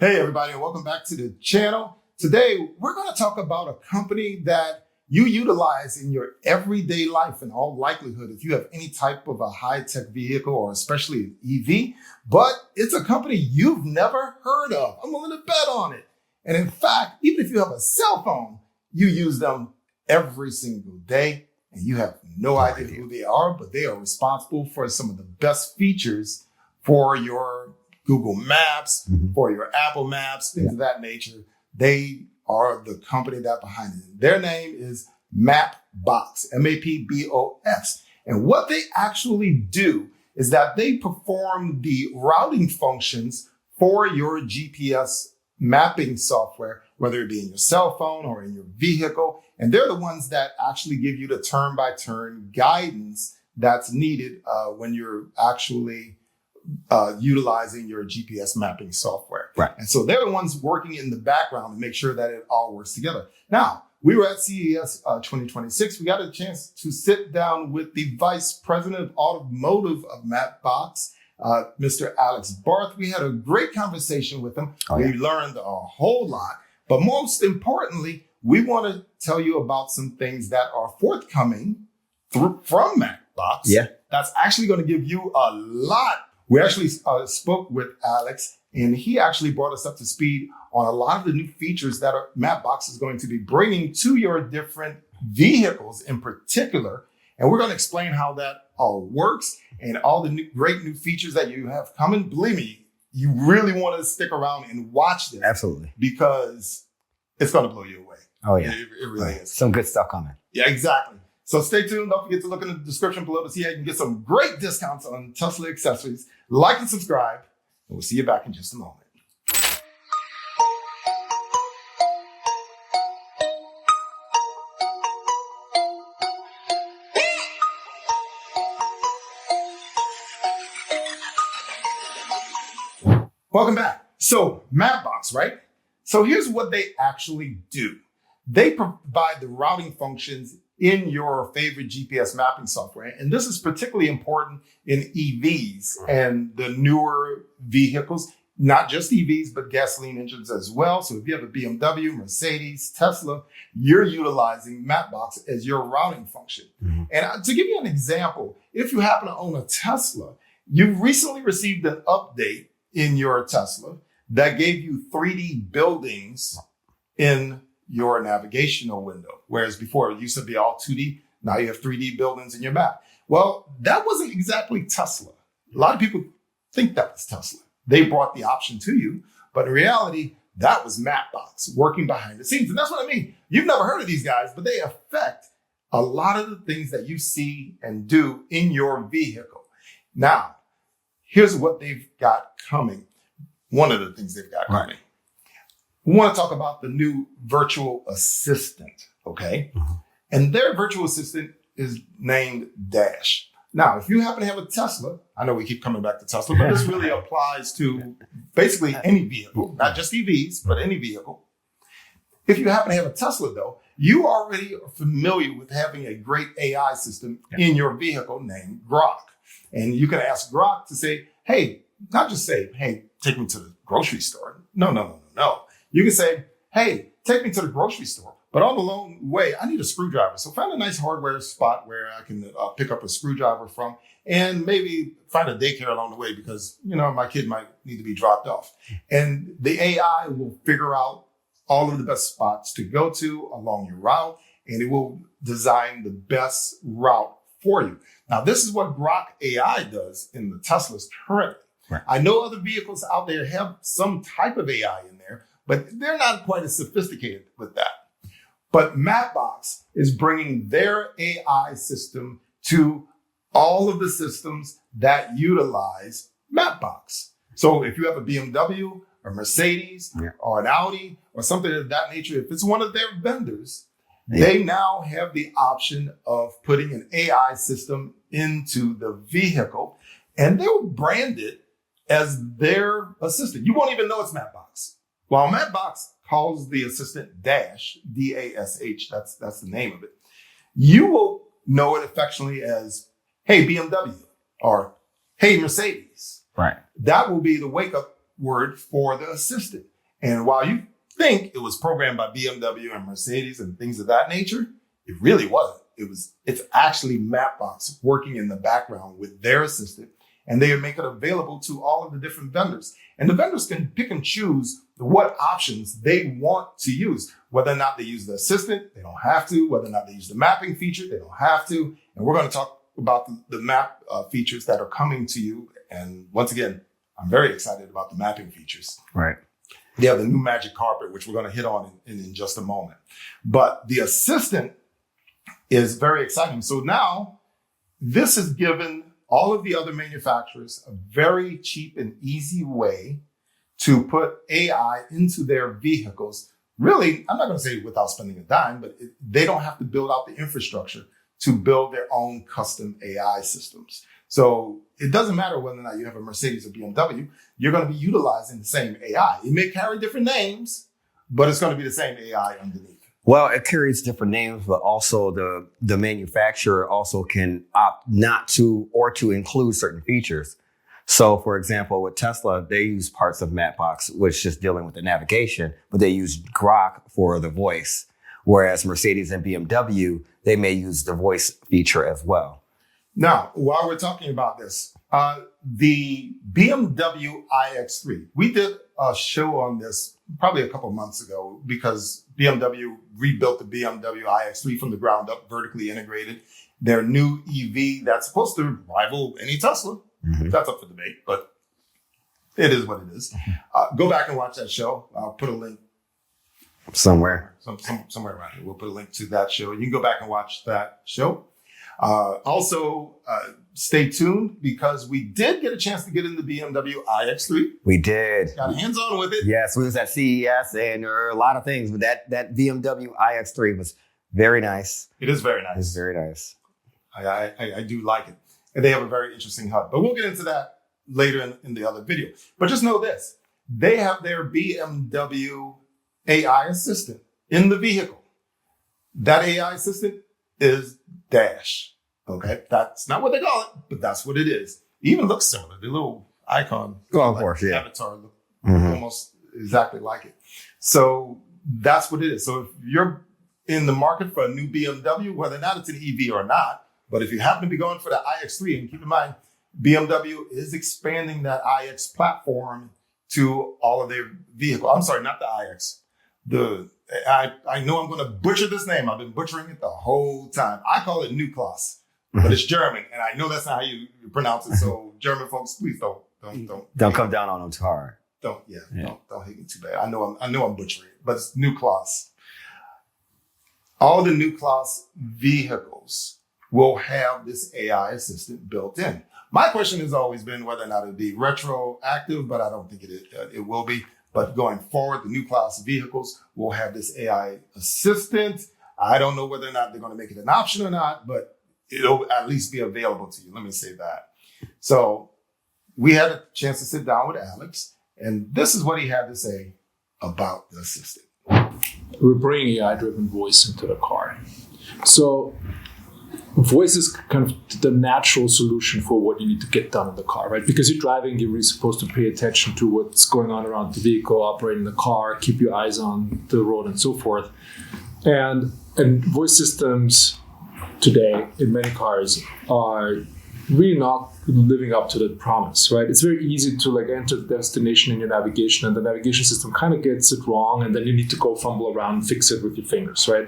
Hey, everybody, and welcome back to the channel. Today, we're going to talk about a company that you utilize in your everyday life in all likelihood if you have any type of a high-tech vehicle or especially an EV, but it's a company you've never heard of. I'm willing to bet on it. And in fact, even if you have a cell phone, you use them every single day and you have no idea who they are, but they are responsible for some of the best features for your Google Maps, for your Apple Maps, things of that nature. They are the company that behind it. Their name is Mapbox, M-A-P-B-O-X. And what they actually do is that they perform the routing functions for your GPS mapping software, whether it be in your cell phone or in your vehicle. And they're the ones that actually give you the turn-by-turn guidance that's needed when you're actually utilizing your GPS mapping software. Right. And so they're the ones working in the background to make sure that it all works together. Now, we were at CES 2026. We got a chance to sit down with the Vice President of Automotive of Mapbox, Mr. Alex Barth. We had a great conversation with him. We learned a whole lot. But most importantly, we want to tell you about some things that are forthcoming from Mapbox. Yeah. That's actually going to give you a lot. We actually spoke with Alex, and he actually brought us up to speed on a lot of the new features that Mapbox is going to be bringing to your different vehicles in particular. And we're going to explain how that all works and all the great new features that you have coming. Believe me, you really want to stick around and watch this. Absolutely. Because it's going to blow you away. Oh, yeah. It really is. Some good stuff coming. Yeah, exactly. So stay tuned. Don't forget to look in the description below to see how you can get some great discounts on Tesla accessories. Like and subscribe, and we'll see you back in just a moment. Welcome back. So Mapbox, right? So here's what they actually do. They provide the routing functions in your favorite GPS mapping software. And this is particularly important in EVs and the newer vehicles, not just EVs, but gasoline engines as well. So if you have a BMW, Mercedes, Tesla, you're utilizing Mapbox as your routing function. And to give you an example, if you happen to own a Tesla, you've recently received an update in your Tesla that gave you 3D buildings in your navigational window. Whereas before it used to be all 2D. Now you have 3D buildings in your map. Well, that wasn't exactly Tesla. A lot of people think that was Tesla. They brought the option to you, but in reality, that was Mapbox working behind the scenes. And that's what I mean. You've never heard of these guys, but they affect a lot of the things that you see and do in your vehicle. Now, here's what they've got coming. One of the things they've got coming. We want to talk about the new virtual assistant, okay? And their virtual assistant is named Dash. Now, if you happen to have a Tesla, I know we keep coming back to Tesla, but this really applies to basically any vehicle, not just EVs, but any vehicle. If you happen to have a Tesla, though, you already are familiar with having a great AI system in your vehicle named Grok. And you can ask Grok to say, hey, not just say, hey, take me to the grocery store. No. You can say, hey, take me to the grocery store, but on the way, I need a screwdriver. So find a nice hardware spot where I can pick up a screwdriver from and maybe find a daycare along the way because, my kid might need to be dropped off. And the AI will figure out all of the best spots to go to along your route, and it will design the best route for you. Now, this is what Grok AI does in the Teslas currently. Right. I know other vehicles out there have some type of AI in there, but they're not quite as sophisticated with that. But Mapbox is bringing their AI system to all of the systems that utilize Mapbox. So if you have a BMW or Mercedes or an Audi or something of that nature, if it's one of their vendors, they now have the option of putting an AI system into the vehicle, and they'll brand it as their assistant. You won't even know it's Mapbox. While Mapbox calls the assistant Dash, D-A-S-H, that's the name of it, you will know it affectionately as, hey, BMW, or hey, Mercedes. Right. That will be the wake-up word for the assistant. And while you think it was programmed by BMW and Mercedes and things of that nature, it really wasn't. It's actually Mapbox working in the background with their assistant, and they make it available to all of the different vendors. And the vendors can pick and choose what options they want to use. Whether or not they use the assistant, they don't have to. Whether or not they use the mapping feature, they don't have to. And we're going to talk about the map features that are coming to you. And once again, I'm very excited about the mapping features. Right. They have the new magic carpet, which we're going to hit on in just a moment. But the assistant is very exciting. So now this has given all of the other manufacturers a very cheap and easy way to put AI into their vehicles. Really, I'm not going to say without spending a dime, but they don't have to build out the infrastructure to build their own custom AI systems. So it doesn't matter whether or not you have a Mercedes or BMW, you're going to be utilizing the same AI. It may carry different names, but it's going to be the same AI underneath. Well, it carries different names, but also the manufacturer also can opt not to or to include certain features. So, for example, with Tesla, they use parts of Mapbox, which is dealing with the navigation, but they use Grok for the voice. Whereas Mercedes and BMW, they may use the voice feature as well. Now, while we're talking about this, the BMW iX3, we did a show on this probably a couple of months ago because BMW rebuilt the BMW iX3 from the ground up, vertically integrated. Their new EV that's supposed to rival any Tesla. Mm-hmm. That's up for debate, but it is what it is. Go back and watch that show. I'll put a link somewhere around here. We'll put a link to that show. You can go back and watch that show. Also, stay tuned because we did get a chance to get in the BMW iX3. We did. Got hands-on with it. Yes, we was at CES and there are a lot of things, but that BMW iX3 was very nice. It is very nice. It's very nice. I do like it. And they have a very interesting HUD. But we'll get into that later in the other video. But just know this. They have their BMW AI assistant in the vehicle. That AI assistant is Dash. Okay? That's not what they call it, but that's what it is. It even looks similar. The little icon. Well, of course, yeah. Avatar look almost exactly like it. So that's what it is. So if you're in the market for a new BMW, whether or not it's an EV or not, but if you happen to be going for the iX3, and keep in mind, BMW is expanding that iX platform to all of their vehicles. I'm sorry, not the iX. I know I'm going to butcher this name. I've been butchering it the whole time. I call it New Class, but it's German, and I know that's not how you pronounce it. So German folks, please don't come down on them too hard. Don't hate me too bad. I know I'm butchering it, but it's New Class. All the New Class vehicles will have this AI assistant built in. My question has always been whether or not it'd be retroactive, but I don't think it will be. But going forward, the New Class vehicles will have this AI assistant. I don't know whether or not they're going to make it an option or not, but it'll at least be available to you. Let me say that. So we had a chance to sit down with Alex, and this is what he had to say about the assistant. We're bringing AI-driven voice into the car. So voice is kind of the natural solution for what you need to get done in the car, right? Because you're driving, you're really supposed to pay attention to what's going on around the vehicle, operating the car, keep your eyes on the road and so forth. And voice systems today in many cars are really not living up to that promise, right? It's very easy to enter the destination in your navigation and the navigation system kind of gets it wrong and then you need to go fumble around and fix it with your fingers, right?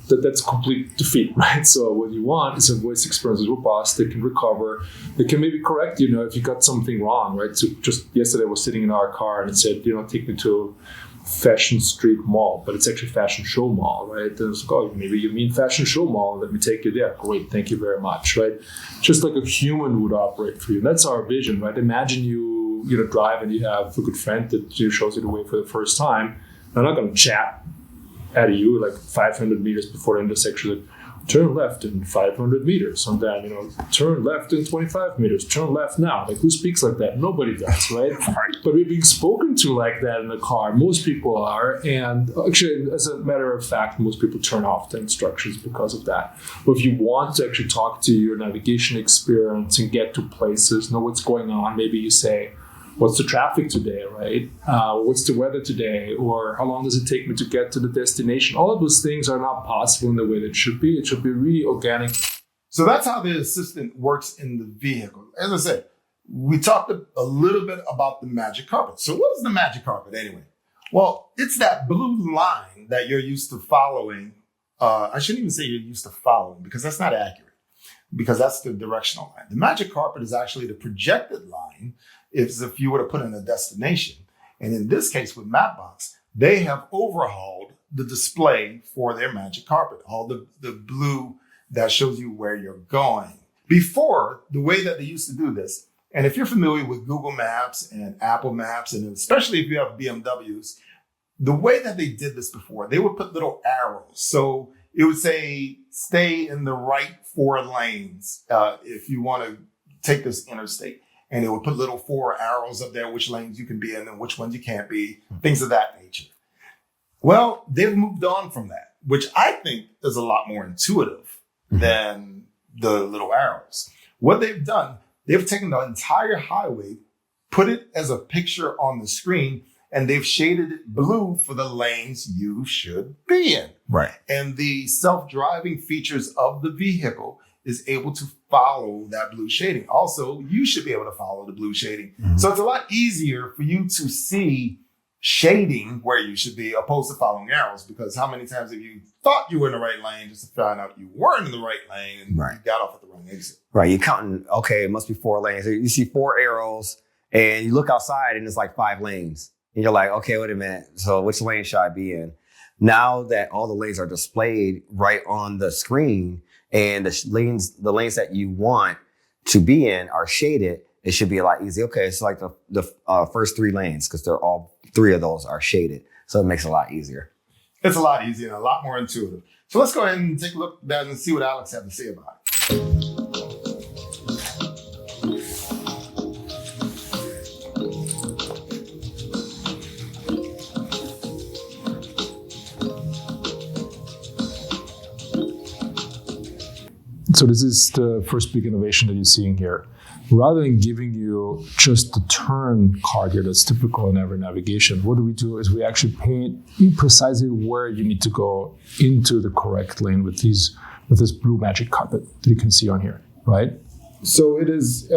That's complete defeat, right? So what you want is a voice experience is robust, they can recover, they can maybe correct you, if you got something wrong, right? So just yesterday I was sitting in our car and it said, take me to Fashion Street Mall, but it's actually Fashion Show Mall, right? And it's like, oh, maybe you mean Fashion Show Mall, let me take you there. Great, thank you very much, right? Just like a human would operate for you. And that's our vision, right? Imagine you drive and you have a good friend that shows you the way for the first time. They're not going to chat at you 500 meters before the intersection, turn left in 500 meters, and then turn left in 25 meters, turn left now. Who speaks like that? Nobody does, right? But we're being spoken to like that in the car. Most people are, and actually, as a matter of fact, most people turn off the instructions because of that. But if you want to actually talk to your navigation experience and get to places, know what's going on, maybe you say, what's the traffic today, right? What's the weather today? Or how long does it take me to get to the destination? All of those things are not possible in the way that it should be. It should be really organic. So that's how the assistant works in the vehicle. As I said, we talked a little bit about the magic carpet. So what is the magic carpet anyway? Well, it's that blue line that you're used to following. I shouldn't even say you're used to following because that's not accurate, because that's the directional line. The magic carpet is actually the projected line if you were to put in a destination. And in this case with Mapbox, they have overhauled the display for their magic carpet, all the blue that shows you where you're going. Before, the way that they used to do this, and if you're familiar with Google Maps and Apple Maps, and especially if you have BMWs, the way that they did this before, they would put little arrows. So it would say, stay in the right 4 lanes if you want to take this interstate. And it would put little 4 arrows up there, which lanes you can be in and which ones you can't be, things of that nature. Well, they've moved on from that, which I think is a lot more intuitive than the little arrows. What they've done, they've taken the entire highway, put it as a picture on the screen, and they've shaded it blue for the lanes you should be in. Right. And the self-driving features of the vehicle is able to follow that blue shading. Also, you should be able to follow the blue shading. Mm-hmm. So it's a lot easier for you to see shading where you should be opposed to following arrows, because how many times have you thought you were in the right lane just to find out you weren't in the right lane and you got off at the wrong exit? Right. You're counting, okay, it must be 4 lanes. You see 4 arrows and you look outside and it's like 5 lanes. And you're like, okay, wait a minute. So which lane should I be in? Now that all the lanes are displayed right on the screen and the lanes that you want to be in are shaded, it should be a lot easier. Okay, it's like the first 3 lanes, because they're all 3 of those are shaded. So it makes it a lot easier. It's a lot easier and a lot more intuitive. So let's go ahead and take a look at that and see what Alex had to say about it. So this is the first big innovation that you're seeing here. Rather than giving you just the turn card here that's typical in every navigation, what we do is we actually paint precisely where you need to go into the correct lane with this blue magic carpet that you can see on here, right? So it is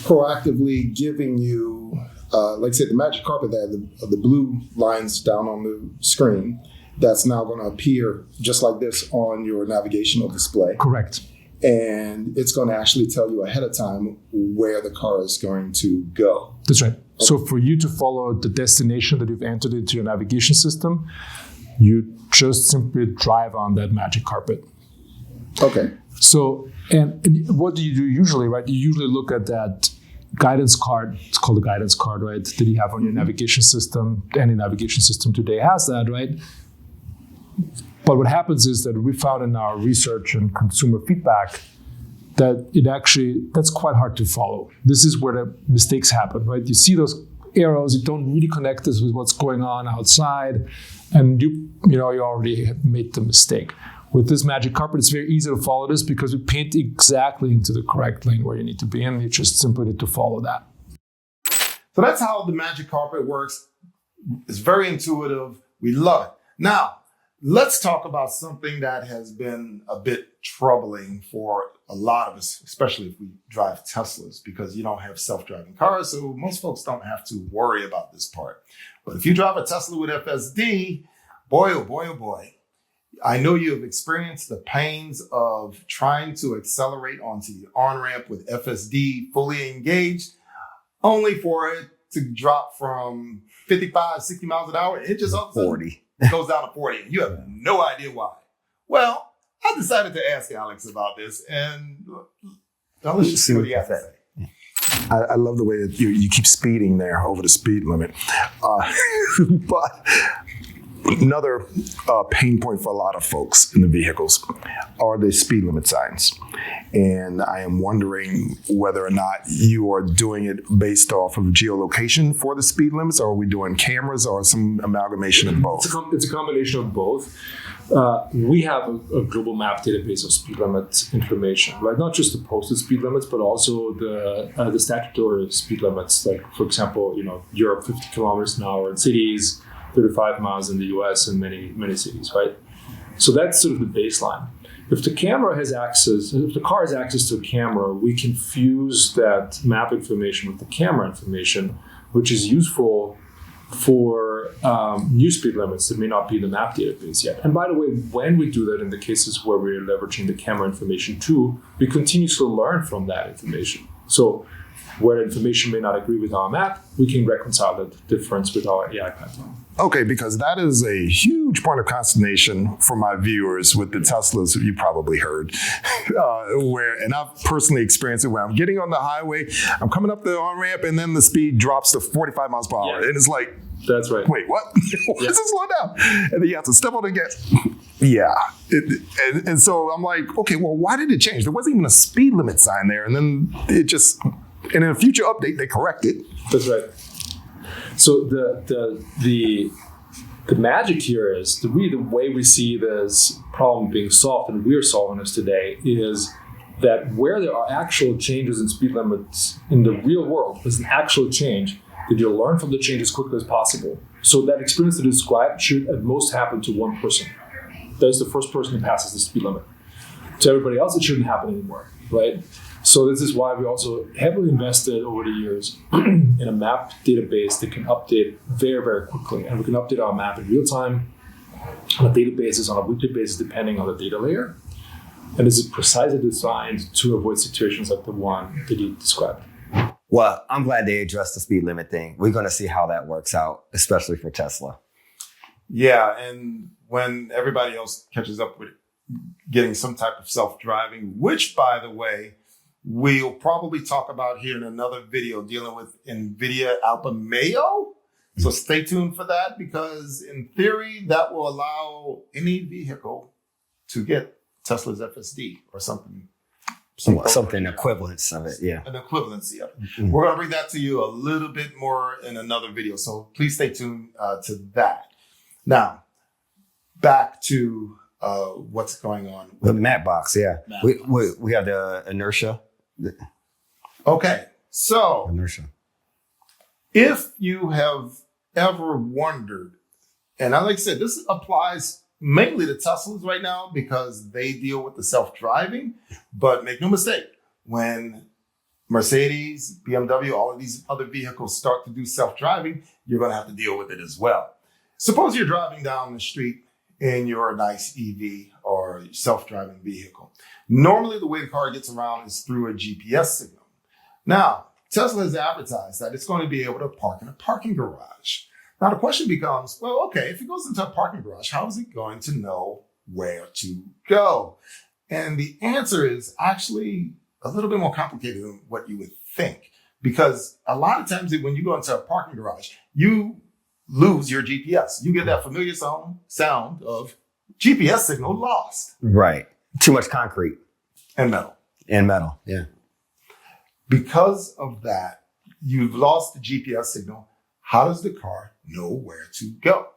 proactively giving you, like I said, the magic carpet there, the blue lines down on the screen, that's now going to appear just like this on your navigational display. Correct. And it's going to actually tell you ahead of time where the car is going to go. That's right. Okay. So for you to follow the destination that you've entered into your navigation system, you just simply drive on that magic carpet. Okay. So, and what do you do usually, right? You usually look at that guidance card. It's called the guidance card, right? That you have on your navigation system. Any navigation system today has that, right? But what happens is that we found in our research and consumer feedback that that's quite hard to follow. This is where the mistakes happen, right? You see those arrows, you don't really connect this with what's going on outside, and you already have made the mistake. With this magic carpet, it's very easy to follow this because we paint exactly into the correct lane where you need to be in. You just simply need to follow that. So that's how the magic carpet works. It's very intuitive. We love it. Now, let's talk about something that has been a bit troubling for a lot of us, especially if we drive Teslas, because you don't have self-driving cars, so most folks don't have to worry about this part. But if you drive a Tesla with FSD, boy, oh boy, oh boy, I know you have experienced the pains of trying to accelerate onto the on-ramp with FSD fully engaged, only for it to drop from 55, 60 miles an hour. It just all of a sudden 40. goes down to 40. You have no idea why. Well, I decided to ask Alex about this, and let's just see what he has to say. I love the way that you keep speeding there over the speed limit. But Another pain point for a lot of folks in the vehicles are the speed limit signs. And I am wondering whether or not you are doing it based off of geolocation for the speed limits, or are we doing cameras, or some amalgamation of both? It's a combination of both. We have a global map database of speed limit information, right? Not just the posted speed limits, but also the statutory speed limits. Like, for example, Europe 50 kilometers an hour in cities, 35 miles in the US in many cities, right? So that's sort of the baseline. If the car has access to a camera, we can fuse that map information with the camera information, which is useful for new speed limits that may not be in the map database yet. And by the way, when we do that in the cases where we're leveraging the camera information too, we continuously learn from that information. So where information may not agree with our map, we can reconcile that difference with our AI pipeline. Okay, because that is a huge point of consternation for my viewers with the Teslas you probably heard. And I've personally experienced it where I'm getting on the highway, I'm coming up the on-ramp, and then the speed drops to 45 miles per hour. Yeah. And it's like, that's right. Wait, what? Why does it slow down? And then you have to step on the gas. Yeah. And so I'm like, okay, well, why did it change? There wasn't even a speed limit sign there. And then and in a future update, they correct it. That's right. So the magic here is the way we see this problem being solved, and we're solving this today, is that where there are actual changes in speed limits in the real world, there's an actual change, that you'll learn from the change as quickly as possible. So that experience that is described should at most happen to one person. That's the first person who passes the speed limit. To everybody else, it shouldn't happen anymore, right? So this is why we also heavily invested over the years in a map database that can update very, very quickly. And we can update our map in real time on a daily basis, on a weekly basis, depending on the data layer. And this is precisely designed to avoid situations like the one that you described. Well, I'm glad they addressed the speed limit thing. We're going to see how that works out, especially for Tesla. Yeah, and when everybody else catches up with getting some type of self-driving, which, by the way, we'll probably talk about here in another video dealing with NVIDIA Alpha Mayo. So stay tuned for that, because in theory, that will allow any vehicle to get Tesla's FSD or something. Something equivalence of it, yeah. An equivalency of it. Mm-hmm. We're going to bring that to you a little bit more in another video. So please stay tuned to that. Now, back to what's going on. The Mapbox, yeah. Mapbox. We have the Inertia. Okay, so Inertia. if you have ever wondered, and like I said, this applies mainly to Teslas right now because they deal with the self-driving, but make no mistake, when Mercedes, BMW, all of these other vehicles start to do self-driving, you're going to have to deal with it as well. Suppose you're driving down the street in your nice EV or self-driving vehicle. Normally, the way the car gets around is through a GPS signal. Now, Tesla has advertised that it's going to be able to park in a parking garage. Now, the question becomes, well, okay, if it goes into a parking garage, how is it going to know where to go? And the answer is actually a little bit more complicated than what you would think, because a lot of times when you go into a parking garage, you lose your GPS. You get that familiar sound of GPS signal lost. Right. Too much concrete. And metal. And metal, yeah. Because of that, you've lost the GPS signal. How does the car know where to go?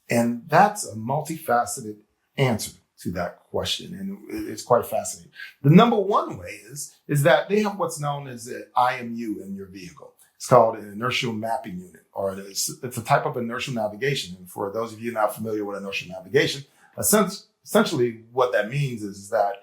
And that's a multifaceted answer to that question. And it's quite fascinating. The number one way is that they have what's known as an IMU in your vehicle. It's called an inertial mapping unit, or it's a type of inertial navigation. And for those of you not familiar with inertial navigation, essentially what that means is that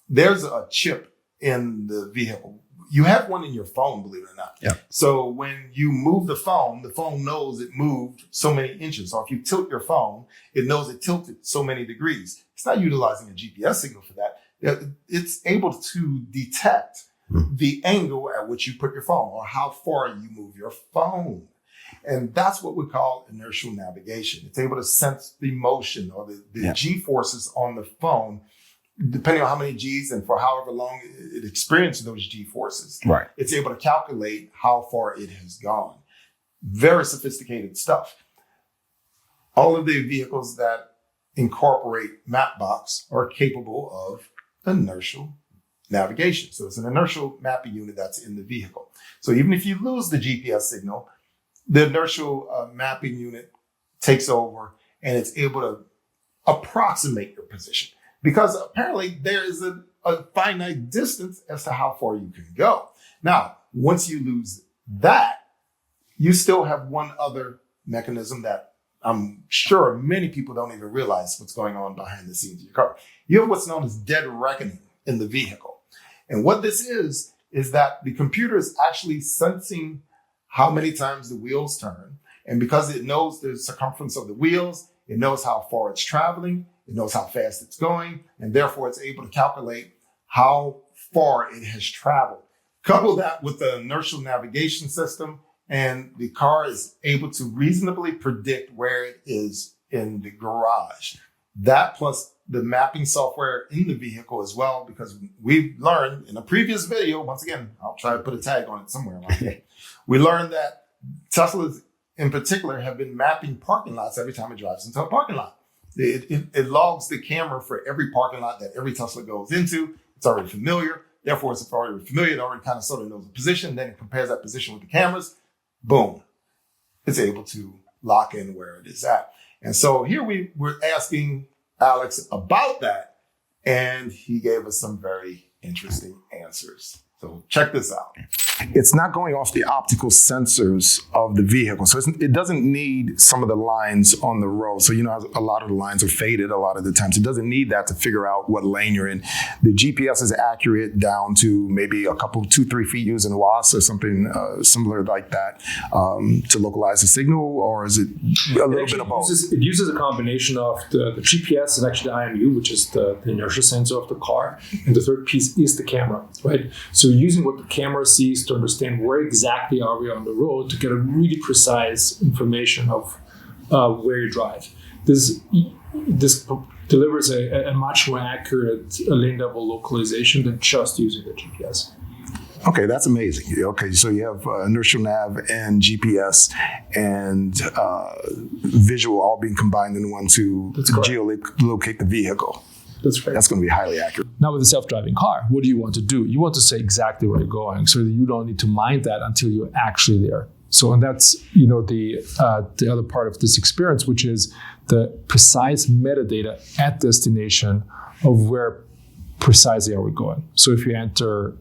there's a chip in the vehicle. You have one in your phone, believe it or not. Yeah. So when you move the phone knows it moved so many inches. Or if you tilt your phone, it knows it tilted so many degrees. It's not utilizing a GPS signal for that. It's able to detect the angle at which you put your phone or how far you move your phone. And that's what we call inertial navigation. It's able to sense the motion or the G-forces on the phone, depending on how many G's and for however long it experienced those G-forces. Right. It's able to calculate how far it has gone. Very sophisticated stuff. all of the vehicles that incorporate Mapbox are capable of inertial navigation. So it's an inertial mapping unit that's in the vehicle. So even if you lose the GPS signal, the inertial mapping unit takes over and it's able to approximate your position, because apparently there is a finite distance as to how far you can go. Now, once you lose that, you still have one other mechanism that I'm sure many people don't even realize what's going on behind the scenes of your car. You have what's known as dead reckoning in the vehicle. And what this is that the computer is actually sensing how many times the wheels turn. And because it knows the circumference of the wheels, it knows how far it's traveling, it knows how fast it's going, and therefore it's able to calculate how far it has traveled. Couple that with the inertial navigation system, and the car is able to reasonably predict where it is in the garage. That plus the mapping software in the vehicle as well, because we've learned in a previous video, once again, I'll try to put a tag on it somewhere around here. We learned that Teslas in particular have been mapping parking lots every time it drives into a parking lot. It logs the camera for every parking lot that every Tesla goes into. It's already familiar. Therefore, it's already familiar. It already kind of sort of knows the position. Then it compares that position with the cameras. Boom. It's able to lock in where it is at. And so here we were asking Alex about that, and he gave us some very interesting answers. So check this out. It's not going off the optical sensors of the vehicle. So it doesn't need some of the lines on the road. So, a lot of the lines are faded a lot of the times. It doesn't need that to figure out what lane you're in. The GPS is accurate down to maybe a couple, 2-3 feet using WAS or something similar like that to localize the signal, or is it a little bit of both? It uses a combination of the GPS and actually the IMU, which is the inertia sensor of the car. And the third piece is the camera, right? So using what the camera sees to understand where exactly are we on the road to get a really precise information of where you drive. This delivers a much more accurate lane level localization than just using the GPS. Okay, that's amazing. Okay, so you have inertial nav and GPS and visual all being combined in one to geolocate the vehicle. That's right. That's going to be highly accurate. Now with a self-driving car, what do you want to do? You want to say exactly where you're going, so that you don't need to mind that until you're actually there. So, and that's the other part of this experience, which is the precise metadata at destination of where precisely are we going. So if you enter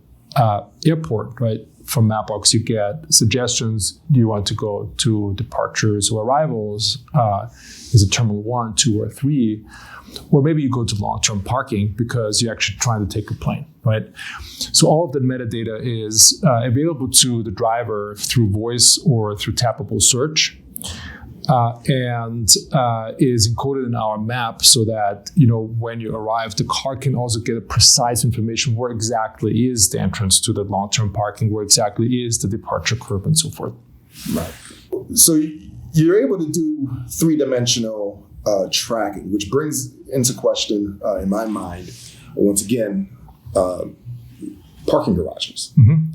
airport, right, from Mapbox, you get suggestions. Do you want to go to departures or arrivals? Is it terminal 1, 2, or 3? Or maybe you go to long-term parking because you're actually trying to take a plane, right? So all of the metadata is available to the driver through voice or through tappable search, and is encoded in our map so that, when you arrive, the car can also get a precise information where exactly is the entrance to the long-term parking, where exactly is the departure curve, and so forth. Right. So you're able to do three-dimensional tracking, which brings into question, in my mind, once again, parking garages. Mm-hmm.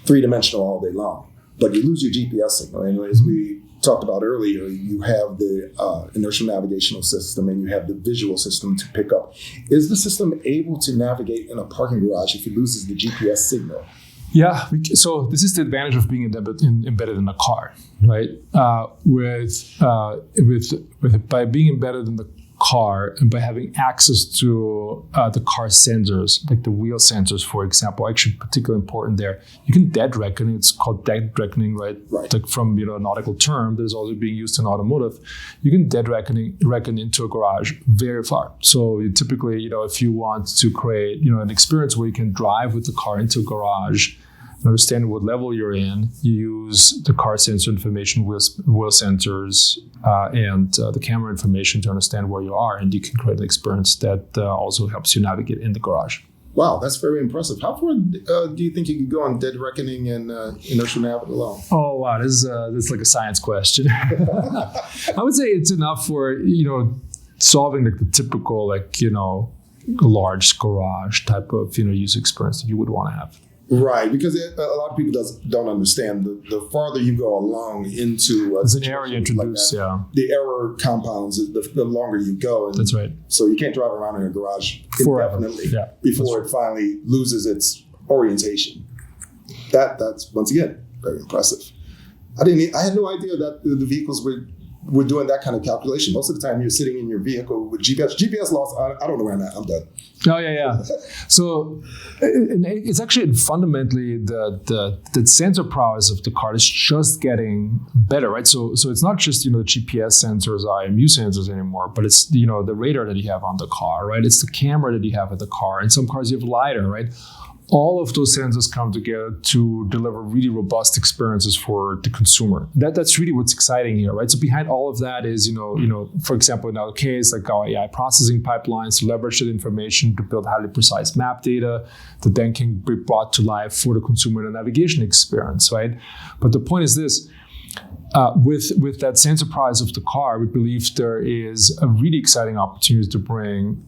Three-dimensional all day long, but you lose your GPS signal. And as we talked about earlier, you have the inertial navigational system and you have the visual system to pick up. Is the system able to navigate in a parking garage if it loses the GPS signal? Yeah, so this is the advantage of being embedded in a car, right? By being embedded in the car and by having access to the car sensors, like the wheel sensors, for example, actually particularly important there. You can dead reckon. It's called dead reckoning, right? Like from a nautical term that is also being used in automotive. You can dead reckon into a garage very far. So you typically, if you want to create, an experience where you can drive with the car into a garage, understand what level you're in, you use the car sensor information, wheel sensors, and the camera information to understand where you are, and you can create an experience that also helps you navigate in the garage. Wow, that's very impressive. How far do you think you could go on dead reckoning and inertial nav alone? Oh, wow, this is like a science question. I would say it's enough for, solving the typical, large garage type of, user experience that you would want to have. Right, because a lot of people don't understand the farther you go along into There's an area introduced, the error compounds, the longer you go. And That's right. so you can't drive around in a garage Forever. indefinitely Yeah, before it finally loses its orientation. That's once again very impressive. I had no idea that the vehicles were doing that kind of calculation. Most of the time, you're sitting in your vehicle with GPS. GPS loss. I don't know where I'm at. I'm done. Oh yeah. So it's actually fundamentally the sensor prowess of the car is just getting better, right? So it's not just the GPS sensors, IMU sensors anymore, but it's the radar that you have on the car, right? It's the camera that you have at the car. In some cars you have LiDAR, right? All of those sensors come together to deliver really robust experiences for the consumer. That's really what's exciting here, right? So behind all of that is, for example, in our case, like our AI processing pipelines to leverage that information to build highly precise map data that then can be brought to life for the consumer in the navigation experience, right? But the point is this. With that sensor price of the car, we believe there is a really exciting opportunity to bring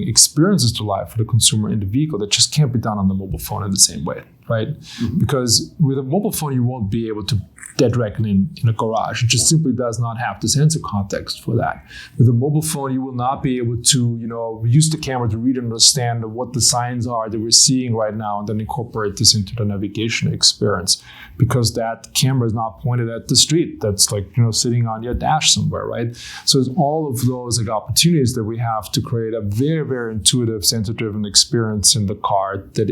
experiences to life for the consumer in the vehicle that just can't be done on the mobile phone in the same way, right? Mm-hmm. Because with a mobile phone, you won't be able to dead reckoning in a garage. It just simply does not have the sensor context for that. With a mobile phone, you will not be able to, use the camera to read and understand what the signs are that we're seeing right now and then incorporate this into the navigation experience because that camera is not pointed at the street. That's like, sitting on your dash somewhere, right? So it's all of those opportunities that we have to create a very, very intuitive, sensor-driven experience in the car that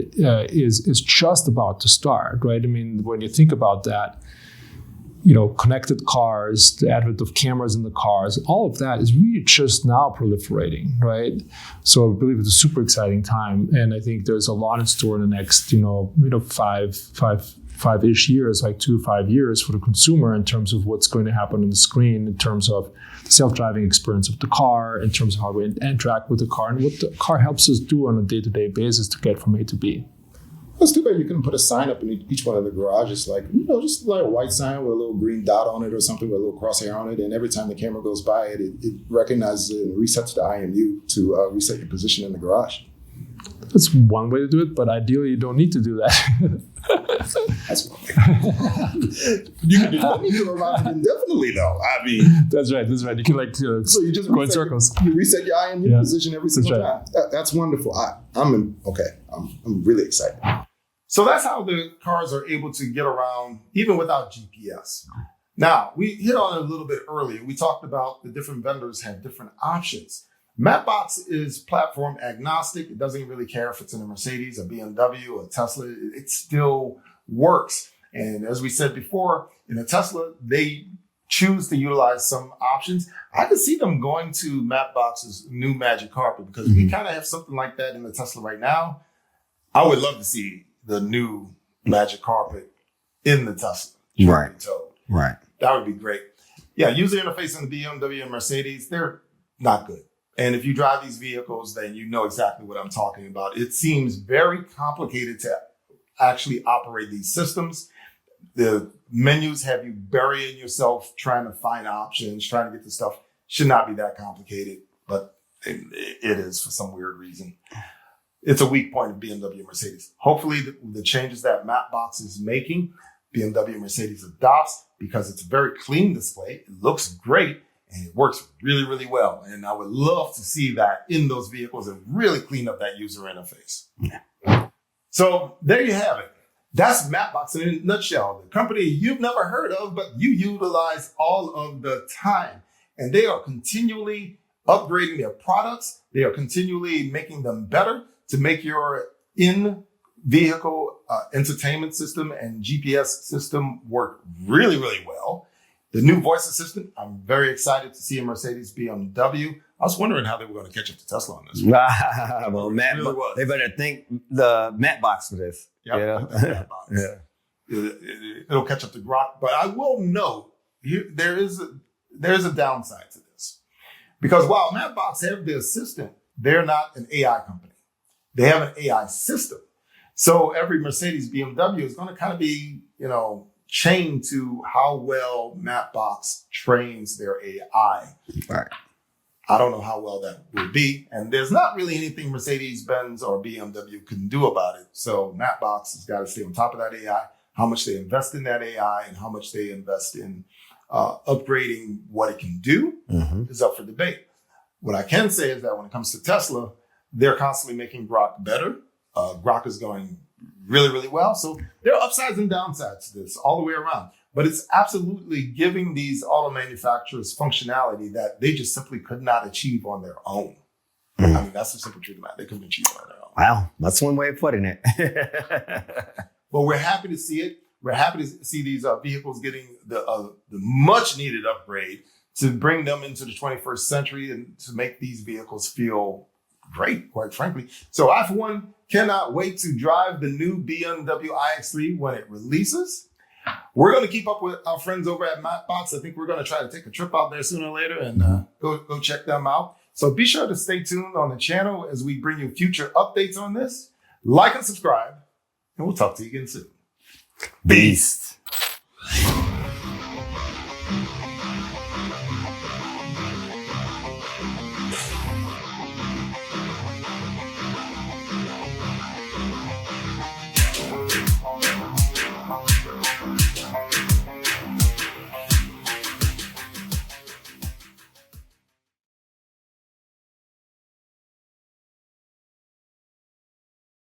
is just about to start, right? I mean, when you think about that, connected cars, the advent of cameras in the cars, all of that is really just now proliferating, right? So I believe it's a super exciting time. And I think there's a lot in store in the next, five-ish years, like 2 to 5 years for the consumer in terms of what's going to happen on the screen, in terms of the self-driving experience of the car, in terms of how we interact with the car and what the car helps us do on a day-to-day basis to get from A to B. It's too bad you couldn't put a sign up in each one of the garages, like, just like a white sign with a little green dot on it or something with a little crosshair on it. And every time the camera goes by it, it recognizes it and resets the IMU to reset your position in the garage. That's one way to do it, but ideally you don't need to do that. That's one way. You don't need to remind it indefinitely, though. I mean, that's right. You can so you just go in circles. You reset your IMU position every single time. That's wonderful. I'm really excited. So that's how the cars are able to get around even without GPS. Now, we hit on it a little bit earlier. We talked about the different vendors have different options. Mapbox is platform agnostic. It doesn't really care if it's in a Mercedes, a BMW, or a Tesla. It still works. And as we said before, in a Tesla, they choose to utilize some options. I could see them going to Mapbox's new Magic Carpet because we kind of have something like that in the Tesla right now. I would love to see the new Magic Carpet in the Tesla. Right. Right. That would be great. Yeah, user interface in the BMW and Mercedes, they're not good. And if you drive these vehicles, then you know exactly what I'm talking about. It seems very complicated to actually operate these systems. The menus have you burying yourself trying to find options, trying to get the stuff. Should not be that complicated, but it is for some weird reason. It's a weak point of BMW and Mercedes. Hopefully the changes that Mapbox is making, BMW and Mercedes adopts because it's a very clean display. It looks great and it works really, really well. And I would love to see that in those vehicles and really clean up that user interface. Yeah. So there you have it. That's Mapbox in a nutshell. The company you've never heard of, but you utilize all of the time. And they are continually upgrading their products. They are continually making them better to make your in-vehicle entertainment system and GPS system work really, really well. The new voice assistant, I'm very excited to see a Mercedes BMW. I was wondering how they were going to catch up to Tesla on this. Well, they better thank the Mapbox for this. Yep, yeah. It'll catch up to Grok. But I will note, there is a downside to this. Because while Mapbox have the assistant, they're not an AI company. They have an AI system. So every Mercedes BMW is going to kind of be, chained to how well Mapbox trains their AI. Right. I don't know how well that will be. And there's not really anything Mercedes-Benz or BMW can do about it. So Mapbox has got to stay on top of that AI, how much they invest in that AI and how much they invest in upgrading what it can do is up for debate. What I can say is that when it comes to Tesla, they're constantly making Grok better. Grok is going really, really well. So there are upsides and downsides to this all the way around. But it's absolutely giving these auto manufacturers functionality that they just simply could not achieve on their own. I mean, that's the simple truth of it. They couldn't achieve it on their own. Wow, that's one way of putting it. But we're happy to see it. We're happy to see these vehicles getting the much needed upgrade to bring them into the 21st century and to make these vehicles feel great, quite frankly. So I, for one, cannot wait to drive the new BMW iX3 when it releases. We're going to keep up with our friends over at Mapbox. I think we're going to try to take a trip out there sooner or later and go check them out. So be sure to stay tuned on the channel as we bring you future updates on this. Like and subscribe, and we'll talk to you again soon. Beast.